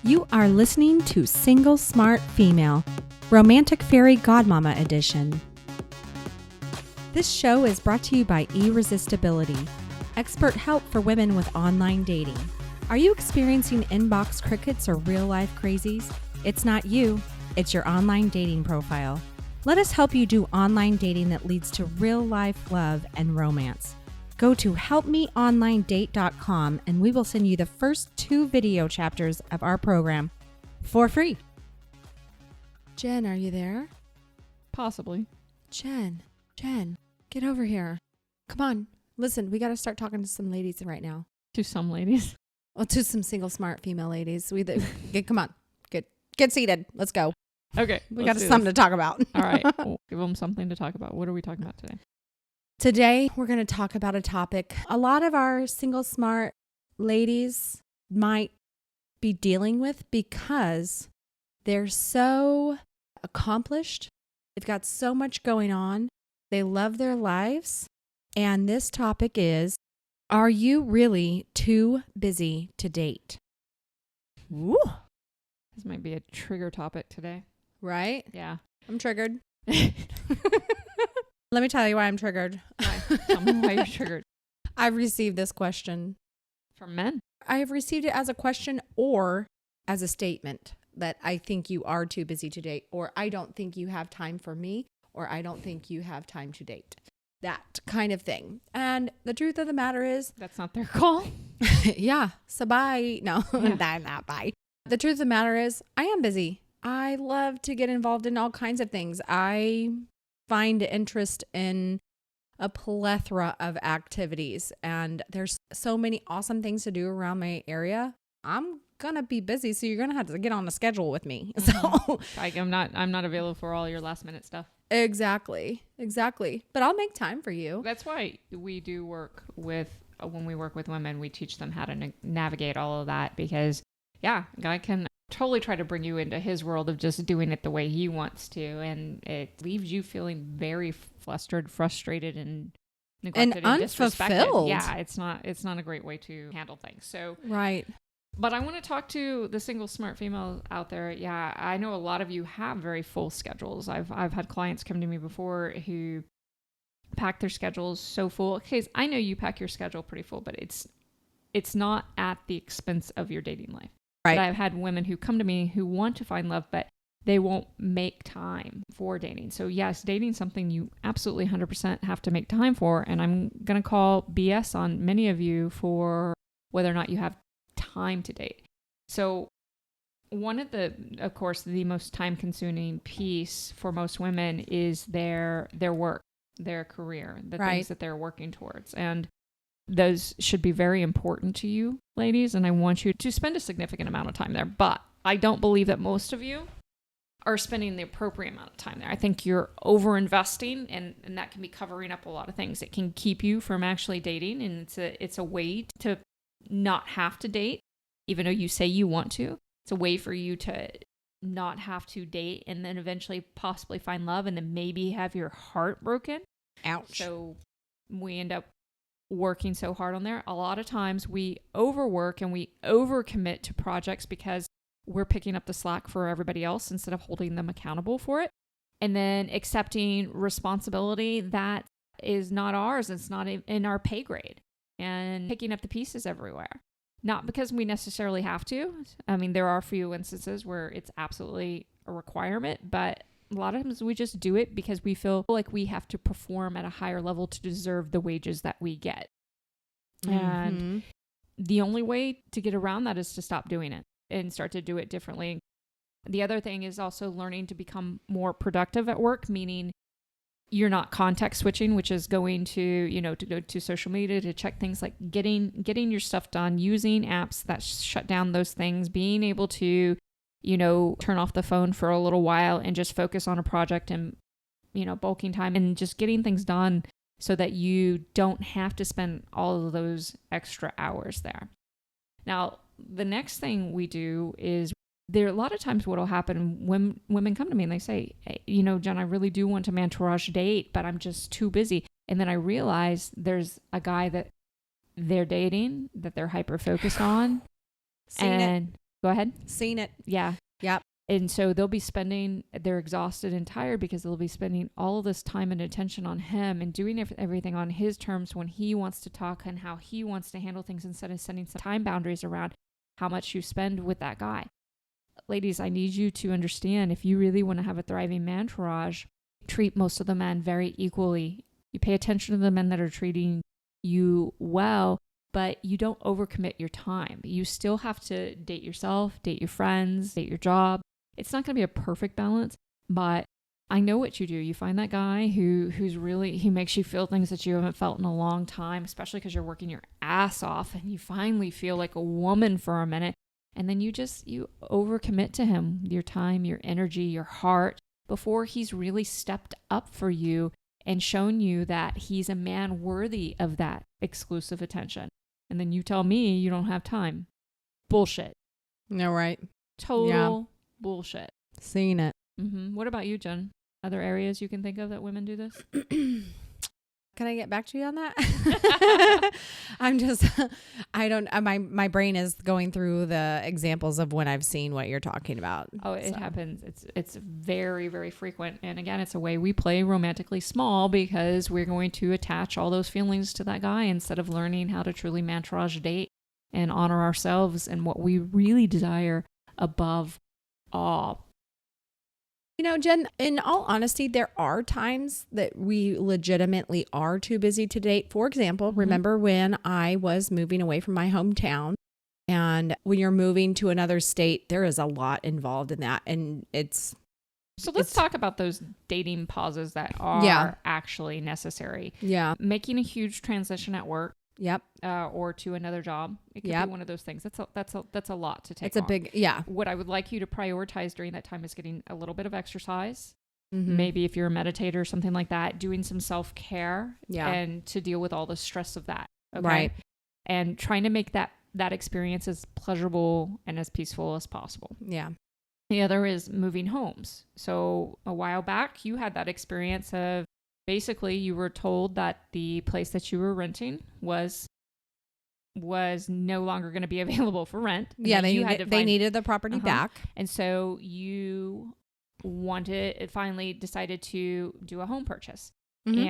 You are listening to Single Smart Female, Romantic Fairy Godmama Edition. This show is brought to you by Irresistibility, expert help for women with online dating. Are you experiencing inbox crickets or real-life crazies? It's not you, it's your online dating profile. Let us help you do online dating that leads to real-life love and romance. Go to helpmeonlinedate.com and we will send you the first 2 video chapters of our program for free. Jen, are you there? Possibly. Jen, get over here. Come on. Listen, we got to start talking to some ladies right now. To some ladies. Well, to some single smart female ladies. Come on. Get seated. Let's go. Okay. We got something to talk about. All right. We'll give them something to talk about. What are we talking about today? Today, we're going to talk about a topic a lot of our single smart ladies might be dealing with because they're so accomplished. They've got so much going on. They love their lives. And this topic is, are you really too busy to date? Ooh. This might be a trigger topic today. Right? Yeah. I'm triggered. Let me tell you why I'm triggered. Tell me why you're triggered. I've received this question. From men? I have received it as a question or as a statement that I think you are too busy to date, or I don't think you have time for me, or I don't think you have time to date. That kind of thing. And the truth of the matter is... That's not their call? Yeah. So bye. No, Yeah. not bye. The truth of the matter is I am busy. I love to get involved in all kinds of things. I find interest in a plethora of activities, and there's so many awesome things to do around my area. I'm gonna be busy, so you're gonna have to get on a schedule with me. Mm-hmm. So I'm not available for all your last minute stuff. Exactly. But I'll make time for you. That's why we do work with, when we work with women, we teach them how to navigate all of that, because yeah, a guy can totally try to bring you into his world of just doing it the way he wants to, and it leaves you feeling very flustered, frustrated, and neglected and unfulfilled. Yeah, it's not a great way to handle things. So Right. But I want to talk to the single smart female out there. Yeah, I know a lot of you have very full schedules. I've had clients come to me before who pack their schedules so full. Okay, I know you pack your schedule pretty full, but it's not at the expense of your dating life. Right. But I've had women who come to me who want to find love, but they won't make time for dating. So yes, dating is something you absolutely 100% have to make time for. And I'm going to call BS on many of you for whether or not you have time to date. So one of of course, the most time consuming piece for most women is their work, their career, the Right. things that they're working towards. And those should be very important to you, ladies, and I want you to spend a significant amount of time there. But I don't believe that most of you are spending the appropriate amount of time there. I think you're over-investing, and that can be covering up a lot of things. It can keep you from actually dating, and it's a way to not have to date, even though you say you want to. It's a way for you to not have to date and then eventually possibly find love and then maybe have your heart broken. Ouch. So we end up working so hard on there. A lot of times we overwork and we overcommit to projects because we're picking up the slack for everybody else instead of holding them accountable for it. And then accepting responsibility that is not ours. It's not in our pay grade, and picking up the pieces everywhere. Not because we necessarily have to. I mean, there are a few instances where it's absolutely a requirement, but a lot of times we just do it because we feel like we have to perform at a higher level to deserve the wages that we get. Mm-hmm. And the only way to get around that is to stop doing it and start to do it differently. The other thing is also learning to become more productive at work, meaning you're not context switching, which is going to go to social media to check things, like getting your stuff done, using apps that shut down those things, being able to turn off the phone for a little while and just focus on a project and, bulking time and just getting things done so that you don't have to spend all of those extra hours there. Now, the next thing we do is there a lot of times what will happen when women come to me and they say, hey, Jen, I really do want to entourage date, but I'm just too busy. And then I realize there's a guy that they're dating that they're hyper focused on. Seen it. Go ahead. Seen it. Yeah. Yep. And so they're exhausted and tired because they'll be spending all of this time and attention on him and doing everything on his terms when he wants to talk and how he wants to handle things instead of setting some time boundaries around how much you spend with that guy. Ladies, I need you to understand, if you really want to have a thriving mantourage, treat most of the men very equally. You pay attention to the men that are treating you well, but you don't overcommit your time. You still have to date yourself, date your friends, date your job. It's not going to be a perfect balance, but I know what you do. You find that guy who makes you feel things that you haven't felt in a long time, especially because you're working your ass off and you finally feel like a woman for a minute. And then you overcommit to him, your time, your energy, your heart, before he's really stepped up for you and shown you that he's a man worthy of that exclusive attention. And then you tell me you don't have time. Bullshit. No, right. Total bullshit. Seen it. Mm-hmm. What about you, Jen? Other areas you can think of that women do this? Can I get back to you on that? My brain is going through the examples of when I've seen what you're talking about. Oh, it happens. It's very, very frequent. And again, it's a way we play romantically small because we're going to attach all those feelings to that guy instead of learning how to truly mantourage date and honor ourselves and what we really desire above all. You know, Jen, in all honesty, there are times that we legitimately are too busy to date. For example, remember when I was moving away from my hometown, and when you're moving to another state, there is a lot involved in that. And So let's talk about those dating pauses that are actually necessary. Yeah. Making a huge transition at work. Yep. Or to another job. It could be one of those things. That's a lot to take. It's a big, yeah. What I would like you to prioritize during that time is getting a little bit of exercise. Mm-hmm. Maybe if you're a meditator or something like that, doing some self-care and to deal with all the stress of that. Okay? Right. And trying to make that experience as pleasurable and as peaceful as possible. Yeah. The other is moving homes. So a while back, you had that experience of basically you were told that the place that you were renting was no longer going to be available for rent. Yeah, they needed the property back. And so you finally decided to do a home purchase. Mm-hmm.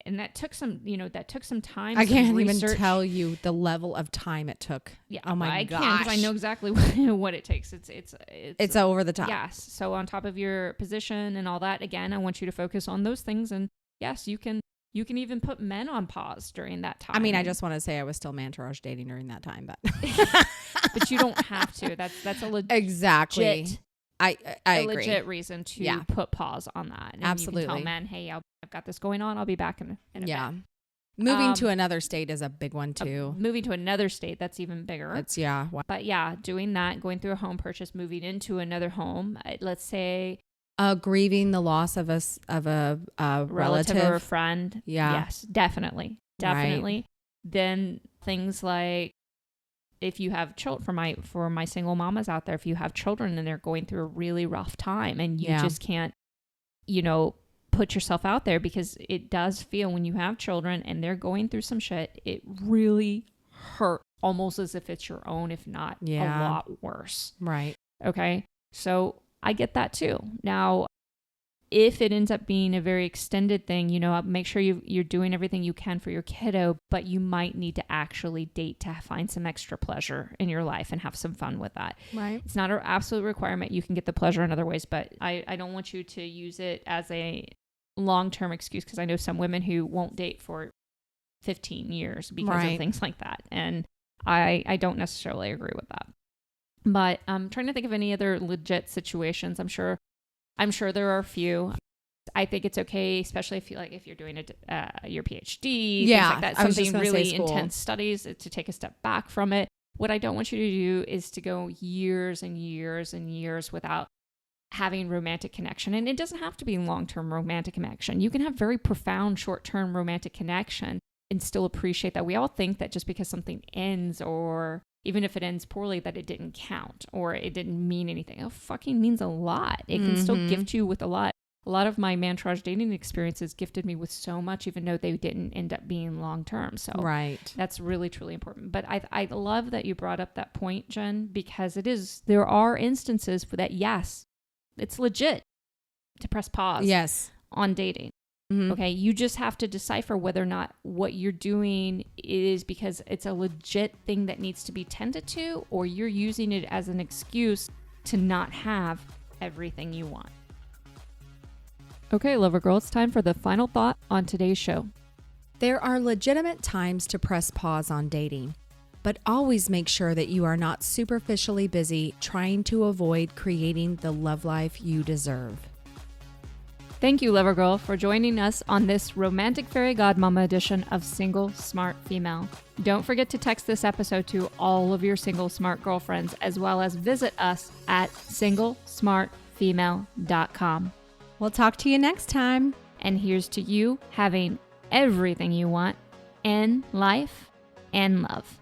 And that took some time. I can't even tell you the level of time it took. Yeah. Oh my gosh. I can, because I know exactly what it takes. It's over the top. Yes. So on top of your position and all that, again, I want you to focus on those things. And yes, you can even put men on pause during that time. I mean, I just want to say I was still mantourage dating during that time, but but you don't have to. That's a legit. Exactly. I agree. Legit reason to put pause on that. And absolutely. You can tell men, hey, I've got this going on. I'll be back in a bit. Moving to another state is a big one too. Moving to another state, that's even bigger. But doing that, going through a home purchase, moving into another home. Let's say grieving the loss of a relative or a friend. Yeah. Yes, definitely. Right. Then things like, if you have children, for my single mamas out there, if you have children and they're going through a really rough time and you just can't, put yourself out there, because it does feel, when you have children and they're going through some shit, it really hurt, almost as if it's your own, if not a lot worse. Right. Okay. So I get that too. Now, if it ends up being a very extended thing, make sure you're doing everything you can for your kiddo, but you might need to actually date to find some extra pleasure in your life and have some fun with that. Right. It's not an absolute requirement. You can get the pleasure in other ways, but I don't want you to use it as a long-term excuse, because I know some women who won't date for 15 years because of things like that. And I don't necessarily agree with that. But I'm trying to think of any other legit situations. I'm sure there are a few. I think it's okay, especially if you're doing your PhD, things like that, something really intense studies, to take a step back from it. What I don't want you to do is to go years and years and years without having romantic connection. And it doesn't have to be long-term romantic connection. You can have very profound short-term romantic connection and still appreciate that. We all think that just because something ends, or even if it ends poorly, that it didn't count or it didn't mean anything. It fucking means a lot. It can still gift you with a lot. A lot of my Mantraj dating experiences gifted me with so much, even though they didn't end up being long-term. So right. That's really, truly important. But I love that you brought up that point, Jen, because there are instances for that. Yes, it's legit to press pause on dating. Mm-hmm. Okay. You just have to decipher whether or not what you're doing is because it's a legit thing that needs to be tended to, or you're using it as an excuse to not have everything you want. Okay, Lover Girl, it's time for the final thought on today's show. There are legitimate times to press pause on dating, but always make sure that you are not superficially busy trying to avoid creating the love life you deserve. Thank you, Lover Girl, for joining us on this Romantic Fairy Godmama edition of Single Smart Female. Don't forget to text this episode to all of your single smart girlfriends, as well as visit us at singlesmartfemale.com. We'll talk to you next time. And here's to you having everything you want in life and love.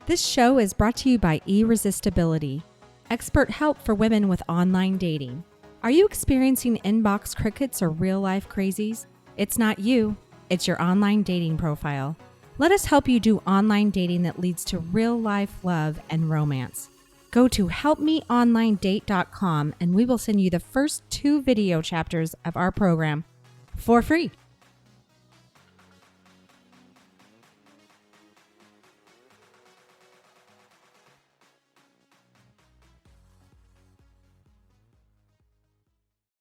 This show is brought to you by Irresistibility, expert help for women with online dating. Are you experiencing inbox crickets or real-life crazies? It's not you, it's your online dating profile. Let us help you do online dating that leads to real-life love and romance. Go to helpmeonlinedate.com and we will send you the first 2 video chapters of our program for free.